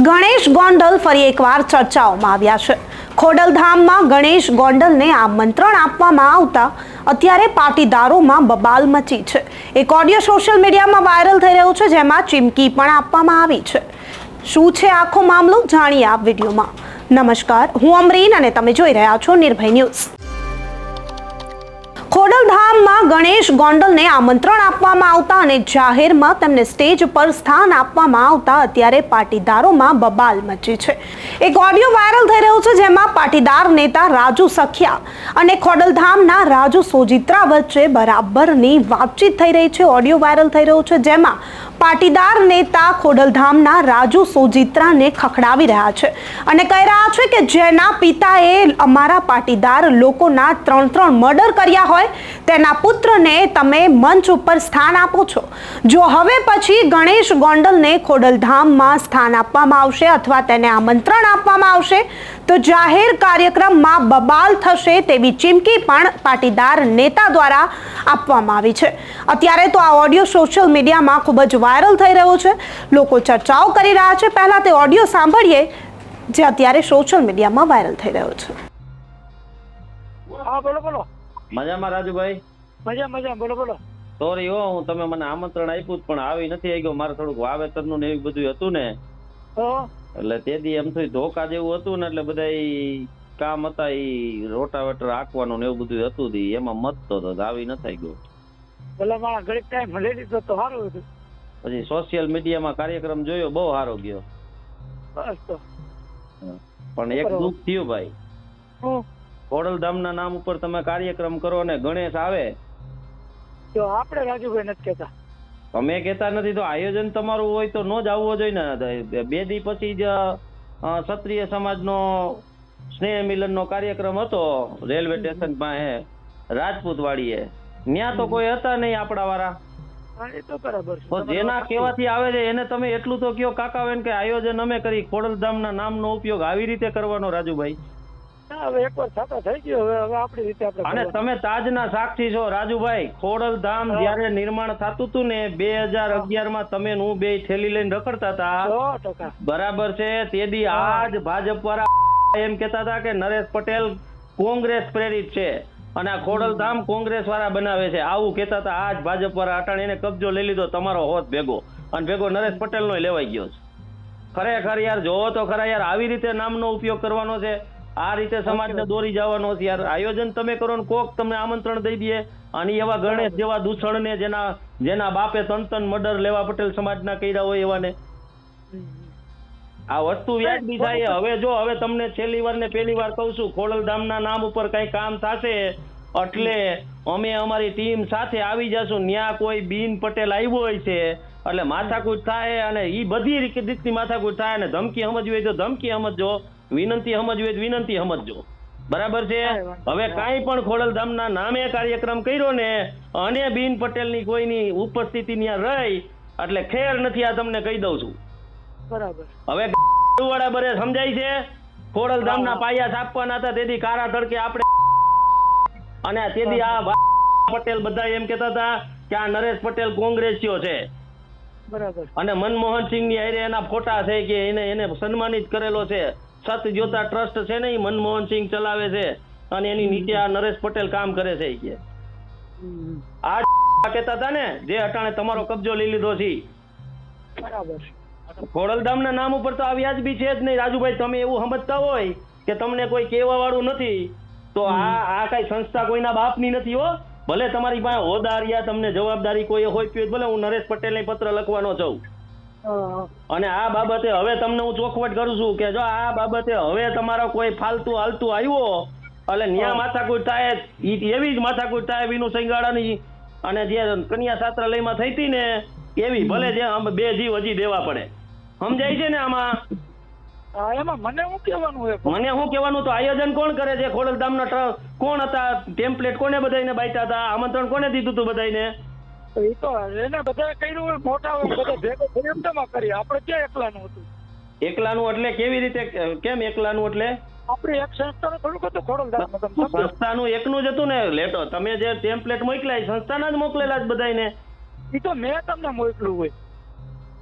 ગણેશ ગોંડલ ફરી એકવાર ચર્ચાઓમાં આવ્યા છે. ખોડલધામમાં ગણેશ ગોંડલને આમંત્રણ આપવામાં આવતા અત્યારે પાટીદારોમાં બબાલ મચી છે. એક ઓડિયો સોશિયલ મીડિયામાં વાયરલ થઈ રહ્યો છે, જેમાં ચીમકી પણ આપવામાં આવી છે. શું છે આખો મામલો, જાણીએ આ વિડીયોમાં. નમસ્કાર, હું અમરીન અને તમે જોઈ રહ્યા છો નિર્ભય ન્યૂઝ. ખોડલધામમાં ગણેશ ગોંડલને આમંત્રણ આપવામાં આવતા અને જાહેરમાં તેમને સ્ટેજ પર સ્થાન આપવામાં આવતા અત્યારે પાટીદારોમાં બબાલ મચી છે. એક ઓડિયો વાયરલ થઈ રહ્યો છે, જેમાં પાટીદાર નેતા રાજુ સખિયા અને ખોડલધામના રાજુ સોજિત્રા વચ્ચે બરાબરની વાતચીત થઈ રહી છે. ઓડિયો વાયરલ થઈ રહ્યો છે, જેમાં પાટીદાર નેતા ખોડલધામના રાજુ સોજિત્રાને ખખડાવી રહ્યા છે અને કહી રહ્યા છે કે જેના પિતાએ અમારા પાટીદાર લોકોના 3 મર્ડર કર્યા હોય તેના પુત્રને તમે મંચ ઉપર સ્થાન આપો છો. જો હવે પછી ગણેશ ગોંડલને ખોડલધામમાં સ્થાન આપવામાં આવશે અથવા તેને આમંત્રણ આપવામાં આવશે તો જાહેર કાર્યક્રમમાં બબાલ થશે તેવી ચીમકી પણ પાટીદાર નેતા દ્વારા આપવામાં આવી છે. અત્યારે તો આ ઓડિયો સોશિયલ મીડિયામાં ખૂબ જ વાયરલ થઈ રહ્યો છે. લોકો ચર્ચાઓ કરી રહ્યા છે. પહેલા તે ઓડિયો સાંભળીએ જે અત્યારે સોશિયલ મીડિયામાં વાયરલ થઈ રહ્યો છે. હા, બોલો બોલો. મજામાં રાજુભાઈ? મજા બોલો બોલો. સોરી હો, હું તમે મને આમંત્રણ આપ્યું પણ આવી નથી આવી ગયો. મારે થોડુંક વાવેતરનું ને એવું બધું હતું ને, એટલે તેથી એમ થયું ધોકા જેવું હતું ને, એટલે બધા કામ હતા એ રોટાવેટર હાંકવાનું ને એવું બધું હતું, એમાં મતતો તો આવી નથી ગયો. ભલા મારા ઘડીક ટાઈમ લઈ લીધો તો સારું હતું. પછી સોશિયલ મીડિયામાં કાર્યક્રમ જોયો, બહુ સારો ગયો. બસ તો પણ એક દુઃખ થયું ભાઈ, ખોડલધામના નામ ઉપર તમે કાર્યક્રમ કરો ને ગણેશ આવે તો આપણે રાજુભાઈ નથી કહેતા. તમે કહેતા નથી તો આયોજન તમારું હોય તો નો જ આવવો જોઈએ ને. 2 દી પછી જ ક્ષત્રિય સમાજનો સ્નેહ મિલનનો કાર્યક્રમ હતો રેલવે સ્ટેશન પાસે રાજપૂત વાડીએ. ત્યાં તો કોઈ હતા નહીં આપણા વાળા. જેના કહેવાથી આવે છે એને તમે એટલું તો કયો કાકાવેન કે આયોજન અમે કરી, ખોડલધામના નામનો ઉપયોગ આવી રીતે કરવાનો રાજુભાઈ. હવે એકવાર થતા થઈ ગયો, હવે આપણી રીતે આપણે. અને તમે તાજના સાક્ષી છો રાજુભાઈ. ખોડલધામ જયારે નિર્માણ થતું હતું ને 2011માં તમે હું બે થેલી લઈને રખડતા હતા, 100%. બરાબર છે. તેથી આજ ભાજપ વાળા એમ કેતા હતા કે નરેશ પટેલ કોંગ્રેસ પ્રેરિત છે અને આ ખોડલધામ કોંગ્રેસ વાળા બનાવે છે, આવું કેતા હતા. આજ ભાજપ વાળા અટાણે એને કબજો લઈ લીધો તમારો હોત ભેગો, અને ભેગો નરેશ પટેલ નો લેવાઈ ગયો છે. ખરેખર યાર જોવો તો ખરા યાર, આવી રીતે નામનો ઉપયોગ કરવાનો છે, આ રીતે સમાજને દોરી જવાનો છે યાર. આયોજન તમે કરો ને કોક તમને આમંત્રણ દઈ દે, અને એવા ગણેશ જેવા દૂષણને જેના બાપે 3 મર્ડર લેવા પટેલ સમાજના કર્યા હોય એવાને આ વસ્તુ વ્યાજબી થાય. હવે તમને છેલ્લી વાર ને પહેલી વાર કહું છું, ખોડલધામના નામ ઉપર કઈ કામ થશે એટલે અમે અમારી ટીમ સાથે આવી જશું. ન્યા કોઈ બીન પટેલ આવ્યો હોય છે એટલે માથાકૂટ થાય, અને ઈ બધી રીતની માથાકૂટ થાય. અને ધમકી સમજવી હોય તો ધમકી સમજજો, વિનંતી સમજવી હોય તો વિનંતી સમજજો, બરાબર છે. હવે કાંઈ પણ ખોડલધામના નામે કાર્યક્રમ કર્યો ને અને બીન પટેલની કોઈની ઉપસ્થિતિ ત્યાં રહી એટલે ખેર નથી, આ તમને કહી દઉં છું. બરાબર. હવે વાળા બરે સમજાય છે. ખોડલધામના પાયા છાપવાના હતા તેથી કારા તડકે આપણે, અને તેથી આ પટેલ બધા એમ કેતા હતા કે આ નરેશ પટેલ કોંગ્રેસીઓ છે, બરાબર. અને મનમોહનસિંહ ની હારે એના ફોટા છે કે એને સન્માનિત કરેલો છે. સતજોતા ટ્રસ્ટ છે ને, મનમોહનસિંહ ચલાવે છે અને એની નીચે આ નરેશ પટેલ કામ કરે છે કે આ કેતા હતા ને જે અટાણે તમારો કબજો લઈ લીધો છે. બરાબર. ખોડલધામના નામ ઉપર તો આ વ્યાજબી છે જ નહીં રાજુભાઈ. તમે એવું સમજતા હોય કે તમને કોઈ કહેવા વાળું નથી તો આ કઈ સંસ્થા કોઈના બાપની નથી હો. ભલે તમારી પાસે હોદારિયા તમને જવાબદારી કોઈ હોય, ભલે હું નરેશ પટેલને પત્ર લખવાનો છું, અને આ બાબતે હવે તમને હું ચોખવટ કરું છું કે જો આ બાબતે હવે તમારો કોઈ ફાલતુ હાલતું આવ્યો એટલે ન્યા માથાકૂટ થાય, એવી જ માથાકૂટ થાય વિનુ સંગાડાની અને જે કન્યા છાત્રાલયમાં થઈ હતી ને એવી. ભલે જે 2 જીવ હજી દેવા પડે, સમજાય છે ને આમાં? એમાં મને શું કહેવાનું તો આયોજન કોણ કરે છે? ખોડલધામના કોણ હતા? ટેમ્પલેટ કોને બધાને બાંટ્યા હતા? આમંત્રણ કોને દીધું હતું બધાને? એ તો એને બધા કર્યું હોય, મોટા બધા ભેગો કરી કરી. આપણે ક્યાં એકલાનું હતું? એકલાનું એટલે કેવી રીતે? કેમ એકલાનું એટલે? આપણે એક સંસ્થાનું થોડુંક હતું ખોડલધામ. સંસ્થાનું એકનું જ હતું ને. લેટો તમે જે ટેમ્પલેટ મોકલ્યા સંસ્થાના જ મોકલેલા જ બધાને. એ તો મેં તમને મોકલ્યું હોય,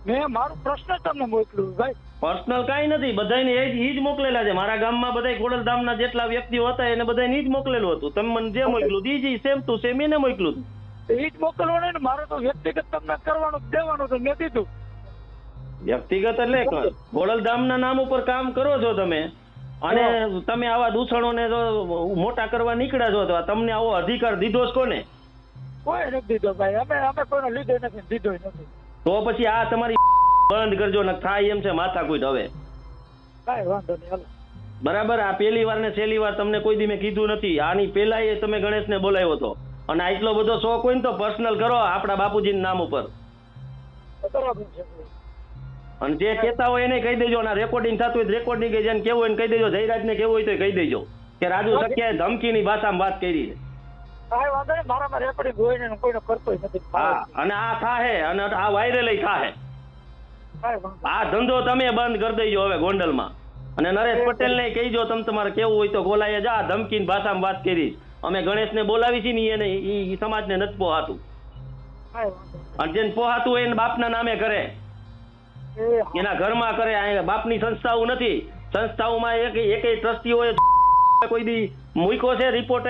મેં મારું પ્રશ્ન તમને મોકલ્યું ભાઈ. પર્સનલ કાંઈ નથી, બધાને એ જ મોકલેલા છે. મારા ગામમાં બધા ખોડલધામના જેટલા વ્યક્તિઓ હતા એને બધાને ઈ જ મોકલેલું હતું. તમે મને જે મોકલું ઈ સેમ ટુ સેમ એને મોકલું હતું. એ જ મોકલવાનું ને, મારે તો વ્યક્તિગત તમને કરવાનું દેવાનું તો મેં દીધું. વ્યક્તિગત એટલે ખોડલધામના નામ ઉપર કામ કરો છો તમે, અને તમે આવા દૂષણોને તો મોટા કરવા નીકળ્યા છો, તો તમને આવો અધિકાર દીધો જ કોને? કોઈ નથી દીધો ભાઈ, અમે કોઈને લીધો નથી, દીધો નથી. તો પછી આ તમારી બંધ કરજો ને થાય એમ છે માથાકૂટ હવે. કાંઈ વાંધો નહીં, હાલો. બરાબર. આ પહેલી વાર ને છેલ્લી વાર તમને કોઈ દી મેં કીધું નથી. આની પહેલા તમે ગણેશને બોલાવ્યો હતો, અને આટલો બધો શોખ હોય ને તો પર્સનલ કરો આપણા બાપુજીના નામ ઉપર. બરાબર છે. અને જે કહેતા હોય એને કહી દેજો, અને રેકોર્ડિંગ થતું હોય રેકોર્ડિંગ જેને કેવું હોય એને કહી દેજો. જયરાજને કેવું હોય તો કહી દેજો કે રાજુ સખિયાએ ધમકીની ભાષામાં વાત કરી છે. કાંઈ વાંધો નહીં, મારામાં રેકોર્ડિંગ હોય ને કોઈને કરતોય નથી. હા, અને આ થાહે, અને આ વાયરલ થાહે. કાંઈ વાંધો આ ધંધો તમે બંધ કરી દેજો હવે ગોંડલમાં. અને નરેશ પટેલને કહીજો તમે તમારે કેવું હોય તો ગોલાએ જા, ધમકીની ભાષામાં વાત કરી. અમે ગણેશને બોલાવી છે ને એને ઈ સમાજને નથી પોહાતું. કાંઈ વાંધો નહીં. અને જેને પોહાતું હોય એને બાપના નામે કરે, એના ઘરમાં કરે. આ બાપની સંસ્થાઓ નથી. સંસ્થાઓમાં એકેય ટ્રસ્ટીઓએ કોઈ દી મૂક્યો છે રિપોર્ટ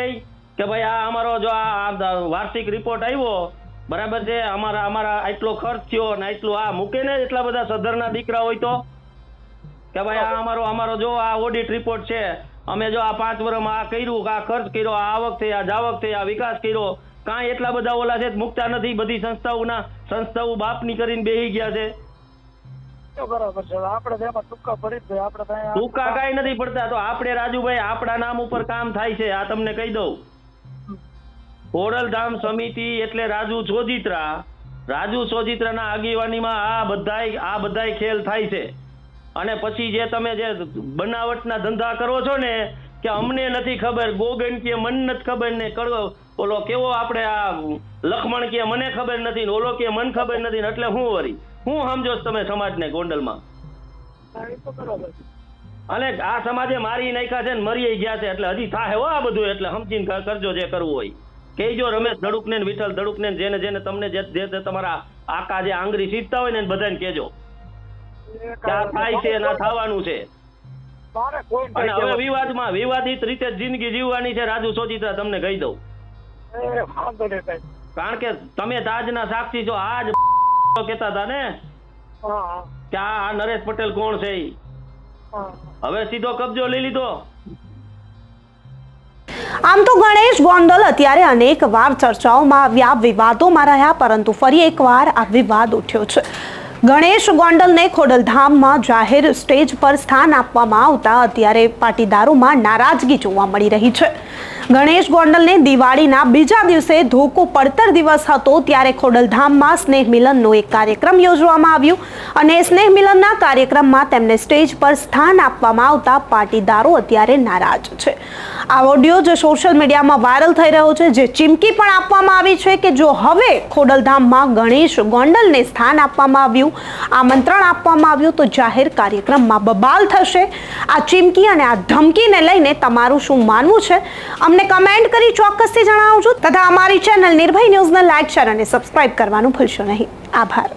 કે ભાઈ આ અમારો જો આ વાર્ષિક રિપોર્ટ આવ્યો બરાબર છે, અમારા આટલો ખર્ચ થયો ને આટલું આ મૂકે ને એટલા બધા સધરના દીકરા હોય તો કે ભાઈ આ અમારો જો આ ઓડિટ રિપોર્ટ છે, અમે જો આ 5 વર્ષમાં આ કર્યું, આ ખર્ચ કર્યો, આ આવક થઈ, આ જાવક થઈ, આ વિકાસ કર્યો. કાંઈ એટલા બધા ઓલા છે મૂકતા નથી. બધી સંસ્થાઓ બાપની કરીને બેહી ગયા છે. બરાબર છે. આપણે એમાં ટૂંકા પડી જ આપણે ટૂંકા કાંઈ નથી પડતા. તો આપણે રાજુભાઈ આપણા નામ ઉપર કામ થાય છે, આ તમને કહી દઉં. ખોડલધામ સમિતિ એટલે રાજુ સોજિત્રાના આગેવાનીમાં આ બધાય ખેલ થાય છે. અને પછી જે તમે જે બનાવટના ધંધા કરો છો ને કે અમને નથી ખબર, ગોગન કે મને નથી ખબર ને ઓલો કેવો આપણે આ લખમણ કે મને ખબર નથી ને ઓલો કે મને ખબર નથી ને, એટલે હું વરી હું સમજો તમે સમાજને ગોંડલમાં. અને આ સમાજે મારી નાખ્યા છે ને મરી ગયા છે, એટલે હજી થાય હો આ બધું. એટલે સમજીને કરજો જે કરવું હોય. કહેજો રમેશ ધડુકને વિઠ્ઠલ ધડુકને જેને તમને જે તમારા આકા જે આંગળી સીધતા હોય ને બધાને કહેજો ક્યાં થાય છે ના થવાનું છે. અને હવે વિવાદિત રીતે જિંદગી જીવવાની છે રાજુ સોજિત્રા, તમને કહી દઉં. કારણ કે તમે તાજના સાક્ષી છો. આજ કેતા હતા ને કે આ નરેશ પટેલ કોણ છે, હવે સીધો કબજો લઈ લીધો. આમ તો ગણેશ ગોંડલ અત્યારે અનેક વાર ચર્ચાઓમાં આવ્યા, વિવાદોમાં રહ્યા, પરંતુ ફરી એકવાર આ વિવાદ ઉઠ્યો છે. ગણેશ ગોંડલને ખોડલધામમાં જાહેર સ્ટેજ પર સ્થાન આપવામાં આવતા અત્યારે પાટીદારોમાં નારાજગી જોવા મળી રહી છે. ગણેશ ગોંડલને દિવાળીના બીજા દિવસે ધોકો પડતર દિવસ હતો ત્યારે ખોડલધામમાં સ્નેહ મિલનનો એક કાર્યક્રમ યોજવામાં આવ્યું, અને સ્નેહ મિલનના કાર્યક્રમમાં તેમને સ્ટેજ પર સ્થાન આપવામાં આવતા પાટીદારો અત્યારે નારાજ છે. આ ઓડિયો જે સોશિયલ મીડિયામાં વાયરલ થઈ રહ્યો છે, જે ચીમકી પણ આપવામાં આવી છે કે જો હવે ખોડલધામમાં ગણેશ ગોંડલને સ્થાન આપવામાં આવ્યું, આમંત્રણ આપવામાં આવ્યું તો જાહેર કાર્યક્રમમાં બબાલ થશે. આ ચીમકી અને આ ધમકીને લઈને તમારું શું માનવું છે અમને કમેન્ટ કરી ચોક્કસથી જણાવજો, તથા અમારી ચેનલ નિર્ભય ન્યૂઝને લાઈક, શેર અને સબસ્ક્રાઇબ કરવાનું ભૂલશો નહીં. આભાર.